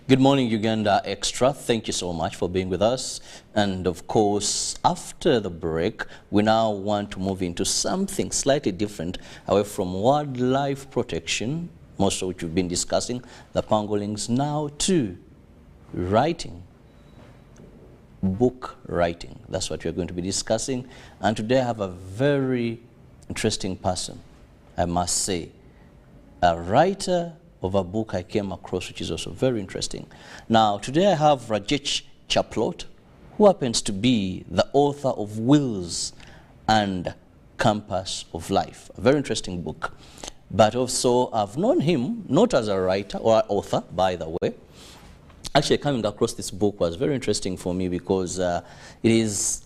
Good morning, Uganda Extra. Thank you so much for being with us. And of course, after the break, we now want to move into something slightly different, away from wildlife protection, most of which we've been discussing, the pangolins, now to writing, book writing. That's what we're going to be discussing. And today I have a very interesting person, I must say, a writer of a book I came across, which is also very interesting. Now, today I have Rajesh Chaplot, who happens to be the author of Wills and Compass of Life, a very interesting book. But also, I've known him not as a writer or author, by the way. Actually, coming across this book was very interesting for me because it is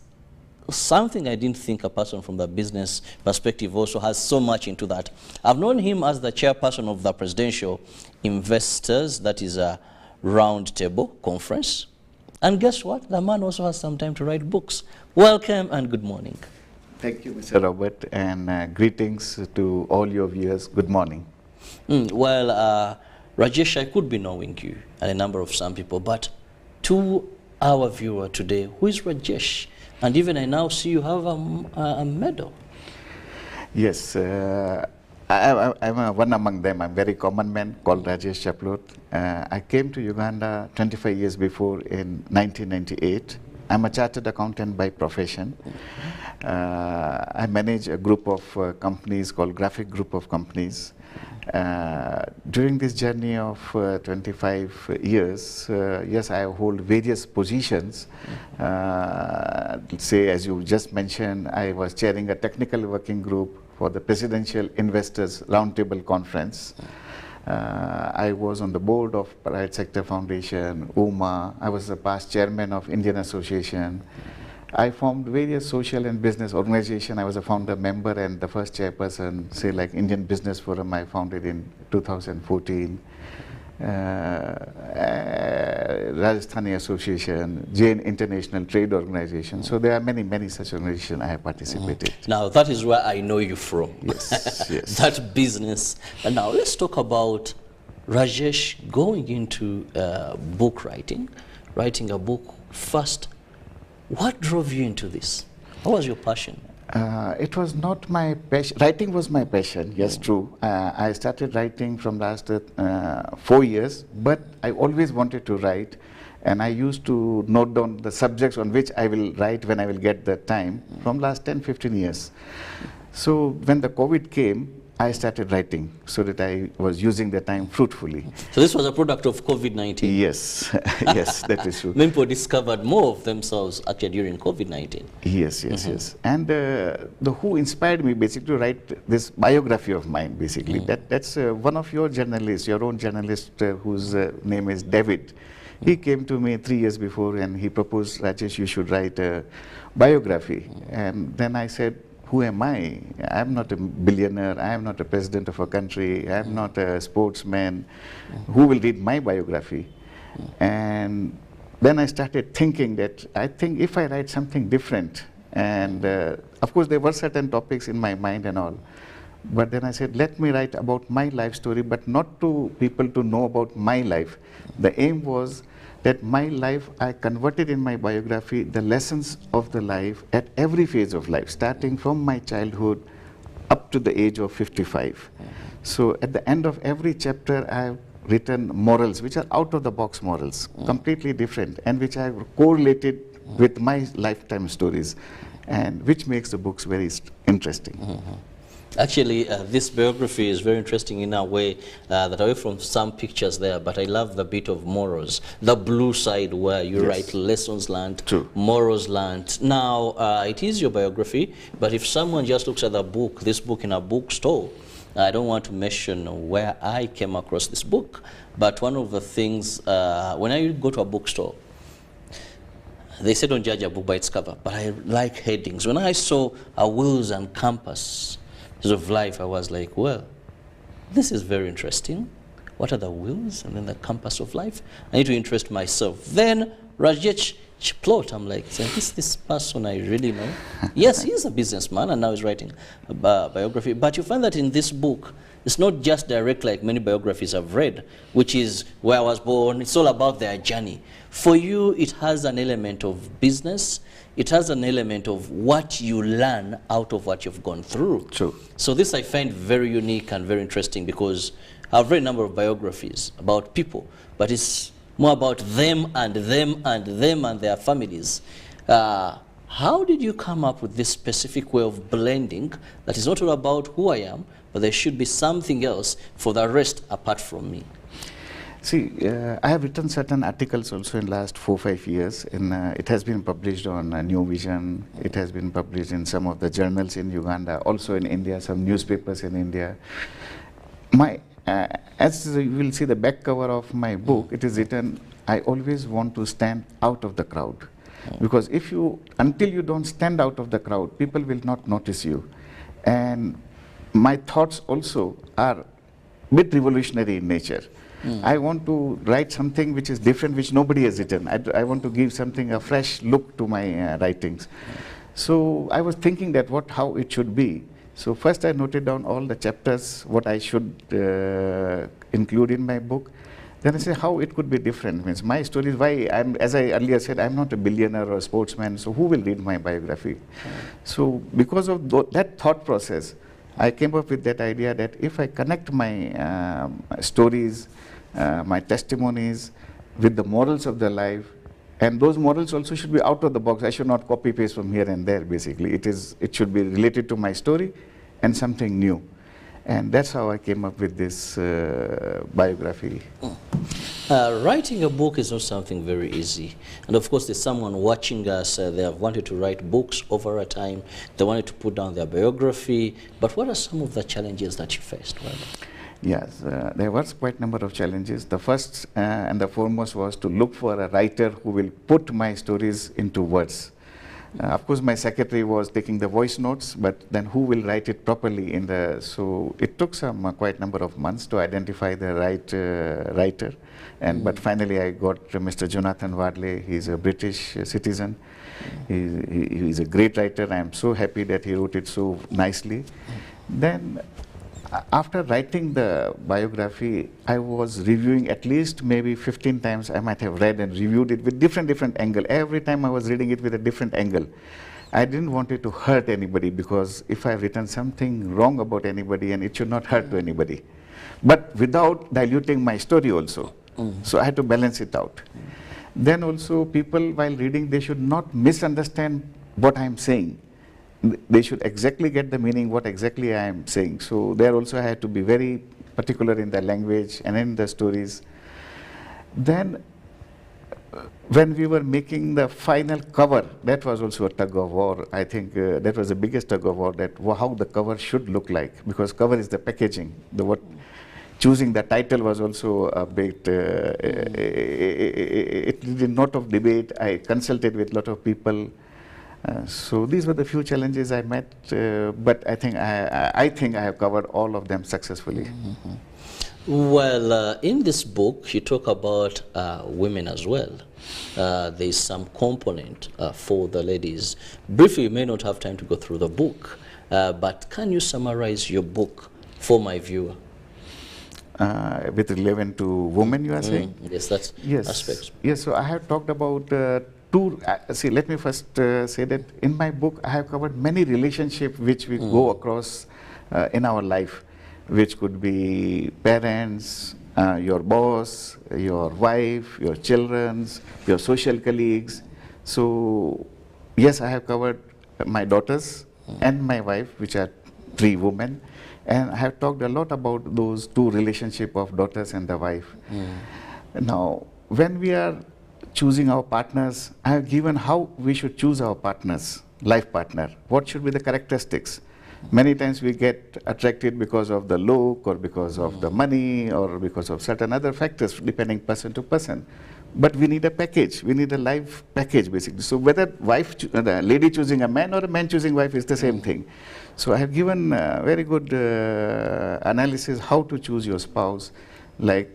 something I didn't think a person from the business perspective also has so much into that. I've known him as the chairperson of the Presidential Investors, that is a roundtable conference. And guess what? The man also has some time to write books. Welcome and good morning. Thank you, Mr. Robert, and greetings to all your viewers. Good morning. Rajesh, I could be knowing you and a number of some people, but to our viewer today, who is Rajesh? And even I now see you have a medal. Yes, I'm one among them. I'm a very common man called Rajesh Chaplot. I came to Uganda 25 years before in 1998. I'm a chartered accountant by profession. I manage a group of companies called Graphic Group of Companies. During this journey of 25 years, yes, I hold various positions. Say, as you just mentioned, I was chairing a technical working group for the Presidential Investors Roundtable Conference. I was on the board of Private Sector Foundation, UMA. I was the past chairman of Indian Association. I formed various social and business organizations. I was a founder member and the first chairperson, say like Indian Business Forum I founded in 2014. Rajasthani Association, Jain International Trade Organization. So there are many, many such organizations I have participated. Now that is where I know you from. Yes, yes. That business. And now let's talk about Rajesh going into book writing a book first. What drove you into this? What was your passion? It was not my passion. Writing was my passion, yes, true. I started writing from last 4 years, but I always wanted to write, and I used to note down the subjects on which I will write when I will get the time from last 10-15 years. So when the COVID came, I started writing so that I was using the time fruitfully. So this was a product of COVID-19? Yes, yes, that is true. Many people discovered more of themselves actually during COVID-19. Yes, yes, yes. And who inspired me basically to write this biography of mine, basically. That's one of your journalists, your own journalist, whose name is David. He came to me 3 years before and he proposed, Rajesh, you should write a biography. And then I said, who am I? I'm not a billionaire. I am not a president of a country. I'm not a sportsman. Who will read my biography? And then I started thinking that I think if I write something different, and of course there were certain topics in my mind and all, but then I said, let me write about my life story, but not to people to know about my life. The aim was that my life, I converted in my biography the lessons of the life at every phase of life, starting from my childhood up to the age of 55. So at the end of every chapter, I have written morals, which are out-of-the-box morals, completely different, and which I have correlated with my lifetime stories, and which makes the books very interesting. Actually, this biography is very interesting in a way that away from some pictures there, but I love the bit of morals, the blue side where you write lessons learned, morals learned. Now, it is your biography, but if someone just looks at the book, this book in a bookstore, I don't want to mention where I came across this book, but one of the things, when I go to a bookstore, they say don't judge a book by its cover, but I like headings. When I saw a Wills and Compass of Life, I was like, well, this is very interesting. What are the wills and then the compass of life? I need to interest myself. Then Rajesh Chaplot, I'm like, is this person I really know? Yes, he's a businessman and now he's writing a biography. But you find that in this book, It's not just direct like many biographies I've read, which is where I was born. It's all about their journey. For you, it has an element of business. It has an element of what you learn out of what you've gone through. True. So this I find very unique and very interesting, because I've read a number of biographies about people, but it's more about them and them and them and their families. How did you come up with this specific way of blending that is not all about who I am, but there should be something else for the rest apart from me? See, I have written certain articles also in last 4-5 years. It has been published on New Vision. It has been published in some of the journals in Uganda, also in India, some newspapers in India. As you will see the back cover of my book, it is written, I always want to stand out of the crowd. Because until you don't stand out of the crowd, people will not notice you. And my thoughts also are a bit revolutionary in nature. I want to write something which is different, which nobody has written. I want to give something, a fresh look to my writings. So I was thinking that how it should be. So first I noted down all the chapters, what I should include in my book. Then I say how it could be different. Means my story is why as I earlier said, I'm not a billionaire or a sportsman, so who will read my biography? So because of that thought process, I came up with that idea that if I connect my stories, my testimonies with the morals of the life, and those morals also should be out of the box. I should not copy paste from here and there, basically. It should be related to my story and something new. And that's how I came up with this biography. Writing a book is not something very easy. And of course, there's someone watching us, they have wanted to write books over a time, they wanted to put down their biography. But what are some of the challenges that you faced? Yes, there was quite a number of challenges. The first and the foremost was to look for a writer who will put my stories into words. Of course, my secretary was taking the voice notes, but then who will write it properly so it took some quite number of months to identify the right writer. But finally I got Mr. Jonathan Wadley. He's a British citizen. He's a great writer. I am so happy that he wrote it so nicely. Then after writing the biography, I was reviewing at least maybe 15 times. I might have read and reviewed it with different angle. Every time I was reading it with a different angle. I didn't want it to hurt anybody, because if I've written something wrong about anybody, and it should not hurt to anybody, but without diluting my story also. So I had to balance it out. Then also people, while reading, they should not misunderstand what I'm saying. They should exactly get the meaning, what exactly I am saying. So there also I had to be very particular in the language and in the stories. Then when we were making the final cover, that was also a tug of war. I think that was the biggest tug of war, that how the cover should look like, because cover is the packaging. Choosing the title was also a bit, it did not of debate. I consulted with a lot of people. So these were the few challenges I met, but I think I have covered all of them successfully. Well, in this book, you talk about women as well. There is some component for the ladies. Briefly, you may not have time to go through the book, but can you summarize your book for my viewer? With relevant to women, you are saying? Yes, that's aspects. Yes, so I have talked about see, let me first say that in my book, I have covered many relationships which we go across in our life, which could be parents, your boss, your wife, your children, your social colleagues. So, yes, I have covered my daughters and my wife, which are 3 women. And I have talked a lot about those 2 relationships of daughters and the wife. Now, when we are choosing our partners, I have given how we should choose our partners, life partner. What should be the characteristics? Many times we get attracted because of the look, or because of the money, or because of certain other factors, depending person to person. But we need a package. We need a life package, basically. So whether the lady choosing a man or a man choosing wife is the same thing. So I have given very good analysis how to choose your spouse. Like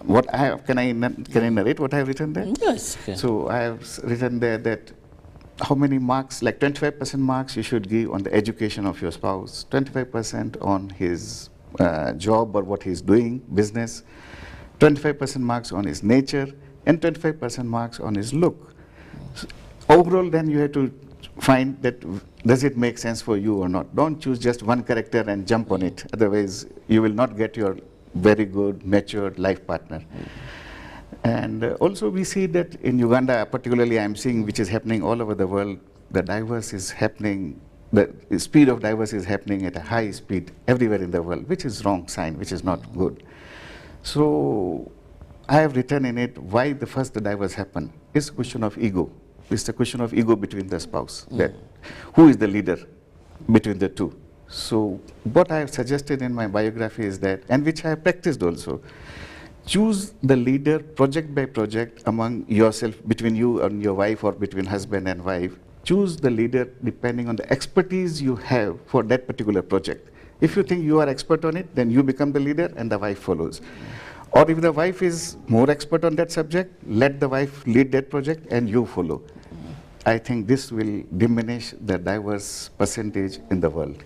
what I have, can I narrate what I have written there? Yes. Okay. So I have written there that how many marks, like 25% marks you should give on the education of your spouse, 25% on his job or what he's doing, business, 25% marks on his nature, and 25% marks on his look. So overall, then you have to find that does it make sense for you or not. Don't choose just one character and jump on it. Otherwise, you will not get your very good, matured life partner. And also we see that in Uganda, particularly I'm seeing, which is happening all over the world, the divorce is happening, the speed of divorce is happening at a high speed everywhere in the world, which is wrong sign, which is not good. So I have written in it why the first the divorce happened. It's a question of ego. It's a question of ego between the spouse, that who is the leader between the two. So what I have suggested in my biography is that, and which I have practiced also, choose the leader project by project among yourself, between you and your wife or between husband and wife. Choose the leader depending on the expertise you have for that particular project. If you think you are expert on it, then you become the leader and the wife follows. Or if the wife is more expert on that subject, let the wife lead that project and you follow. I think this will diminish the divorce percentage in the world.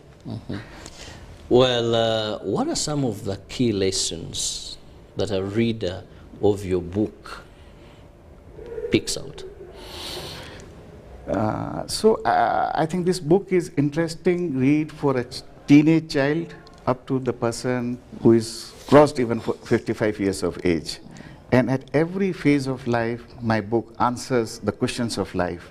Well, what are some of the key lessons that a reader of your book picks out? I think this book is interesting read for a teenage child up to the person who is crossed even 55 years of age. And at every phase of life, my book answers the questions of life.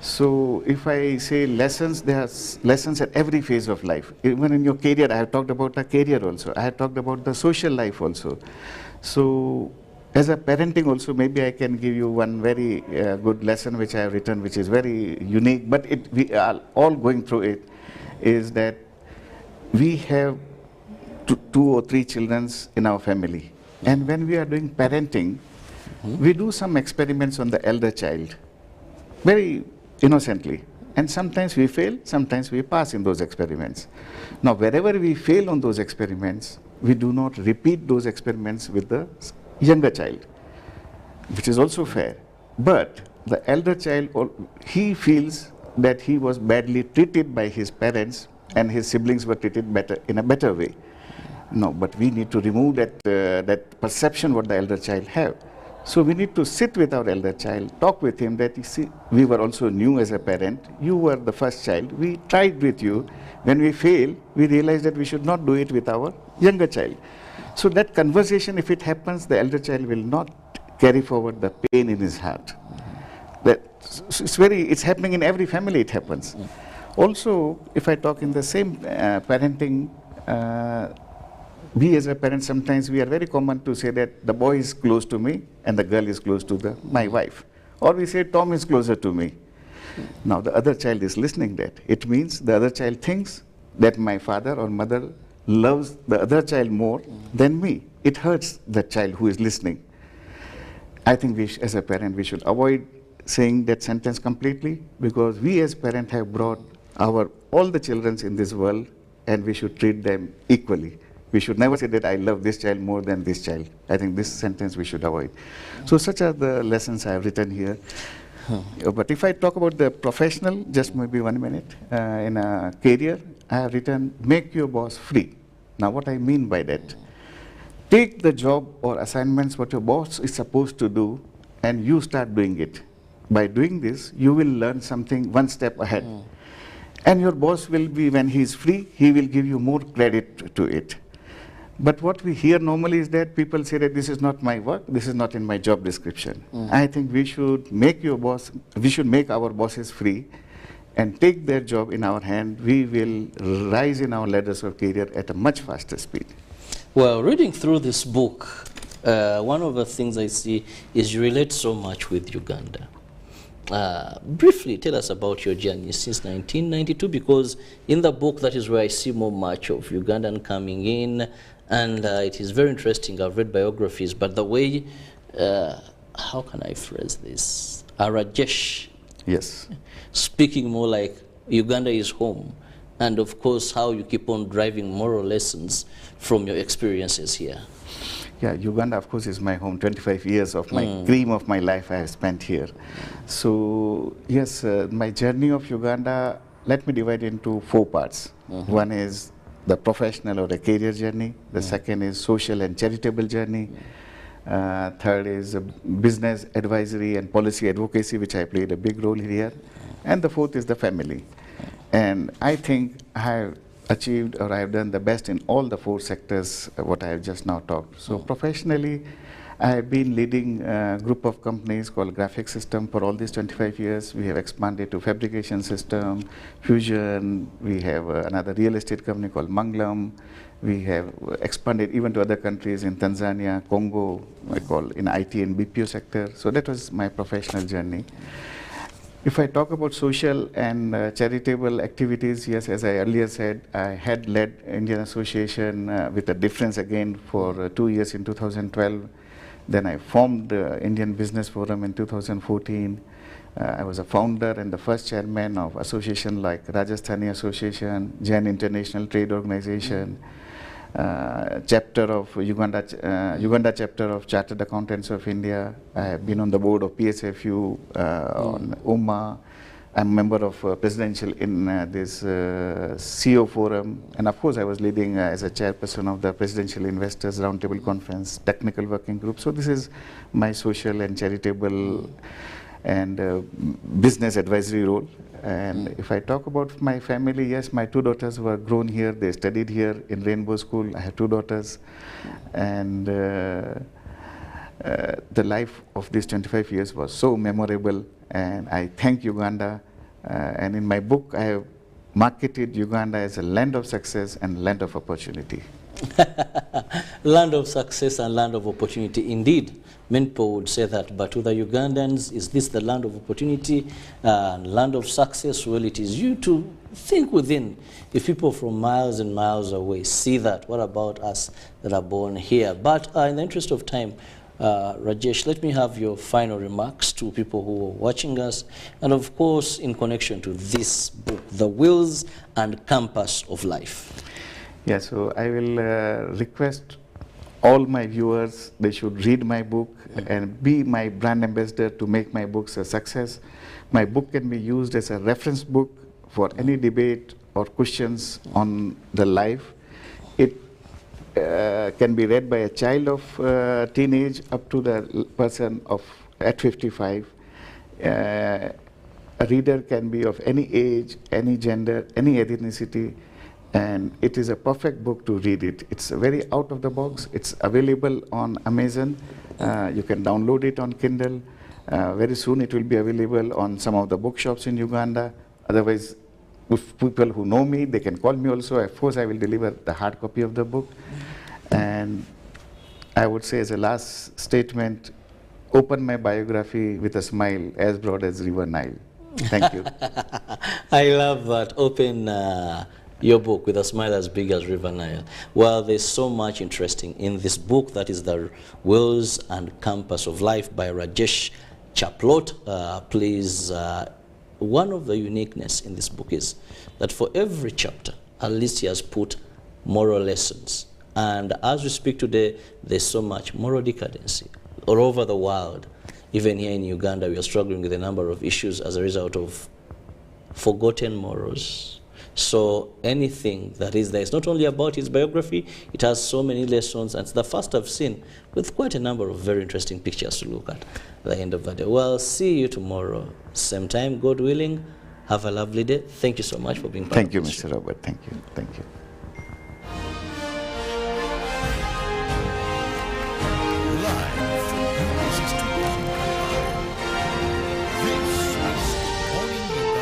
So if I say lessons, there are lessons at every phase of life. Even in your career, I have talked about a career also. I have talked about the social life also. So as a parenting also, maybe I can give you one very good lesson which I have written, which is very unique, but we are all going through it, is that we have two or three children in our family. And when we are doing parenting, we do some experiments on the elder child, very innocently. And sometimes we fail, sometimes we pass in those experiments. Now, wherever we fail on those experiments, we do not repeat those experiments with the younger child, which is also fair. But the elder child, he feels that he was badly treated by his parents and his siblings were treated better, in a better way. No, but we need to remove that perception what the elder child have. So we need to sit with our elder child, talk with him that, you see, we were also new as a parent. You were the first child. We tried with you. When we fail, we realized that we should not do it with our younger child. So that conversation, if it happens, the elder child will not carry forward the pain in his heart. It's happening in every family, it happens. Also, if I talk in the same parenting, we as a parent, sometimes we are very common to say that the boy is close to me and the girl is close to my wife. Or we say Tom is closer to me. Now the other child is listening that. It means the other child thinks that my father or mother loves the other child more than me. It hurts the child who is listening. I think as a parent, we should avoid saying that sentence completely, because we as parents have brought all the children in this world and we should treat them equally. We should never say that I love this child more than this child. I think this sentence we should avoid. So such are the lessons I have written here. But if I talk about the professional, just maybe 1 minute, in a career, I have written, make your boss free. Now what I mean by that, take the job or assignments what your boss is supposed to do and you start doing it. By doing this, you will learn something one step ahead. And your boss will be, when he is free, he will give you more credit to it. But what we hear normally is that people say that this is not my work, this is not in my job description. I think we should make our bosses free and take their job in our hand. We will rise in our ladders of career at a much faster speed. Well, reading through this book, one of the things I see is you relate so much with Uganda. Briefly tell us about your journey since 1992, because in the book that is where I see more much of Ugandan coming in, and it is very interesting. I've read biographies, but the way, how can I phrase this? Arajesh. Yes. Speaking more like Uganda is home, and of course how you keep on driving moral lessons from your experiences here. Yeah, Uganda, of course, is my home. 25 years of my dream of my life I have spent here. So, yes, my journey of Uganda, let me divide into 4 parts. One is the professional or a career journey. The second is social and charitable journey. Third is business advisory and policy advocacy, which I played a big role here. And the fourth is the family. And I think I have achieved, or I have done the best in all the four sectors, what I have just now talked. So professionally, I have been leading a group of companies called Graphic System for all these 25 years. We have expanded to fabrication system, fusion. We have another real estate company called Manglam. We have expanded even to other countries in Tanzania, Congo, I call in IT and BPO sector. So that was my professional journey. If I talk about social and charitable activities, yes, as I earlier said, I had led Indian Association with a difference again for 2 years in 2012. Then I formed the Indian Business Forum in 2014. I was a founder and the first chairman of association like Rajasthani Association, Jain International Trade Organization, chapter of Uganda chapter of Chartered Accountants of India. I have been on the board of PSFU, on UMA. I'm a member of presidential in this CEO forum, and of course I was leading as a chairperson of the Presidential Investors Roundtable Conference Technical Working Group. So this is my social and charitable and business advisory role. And if I talk about my family, yes, my 2 daughters were grown here. They studied here in Rainbow School. I have 2 daughters, and the life of these 25 years was so memorable. And I thank Uganda. And in my book, I have marketed Uganda as a land of success and land of opportunity. Land of success and land of opportunity, indeed. Many people would say that, but to the Ugandans, is this the land of opportunity and land of success? Well, it is you to think within. If people from miles and miles away see that, what about us that are born here? But in the interest of time, Rajesh, let me have your final remarks to people who are watching us, and of course in connection to this book, The Wheels and Compass of Life. Yeah, so I will request all my viewers, they should read my book and be my brand ambassador to make my books a success. My book can be used as a reference book for any debate or questions on the life. It can be read by a child of teenage up to the person of at 55. A reader can be of any age, any gender, any ethnicity, and it is a perfect book to read it. It's very out of the box. It's available on Amazon. You can download it on Kindle. Very soon it will be available on some of the bookshops in Uganda. Otherwise, if people who know me, they can call me also. Of course, I will deliver the hard copy of the book. And I would say as a last statement, open my biography with a smile as broad as River Nile. Thank you. I love that. Open your book with a smile as big as River Nile. Well, there's so much interesting in this book. That is The Wheels and Compass of Life by Rajesh Chaplot. Please, one of the uniqueness in this book is that for every chapter, at least he has put moral lessons. And as we speak today, there's so much moral decadency all over the world. Even here in Uganda, we are struggling with a number of issues as a result of forgotten morals. So anything that is there, it's not only about his biography, it has so many lessons, and it's the first I've seen with quite a number of very interesting pictures to look at the end of the day. Well, see you tomorrow, same time, God willing. Have a lovely day. Thank you so much for being part of this show. Thank you, Mr. Robert. Thank you. Thank you.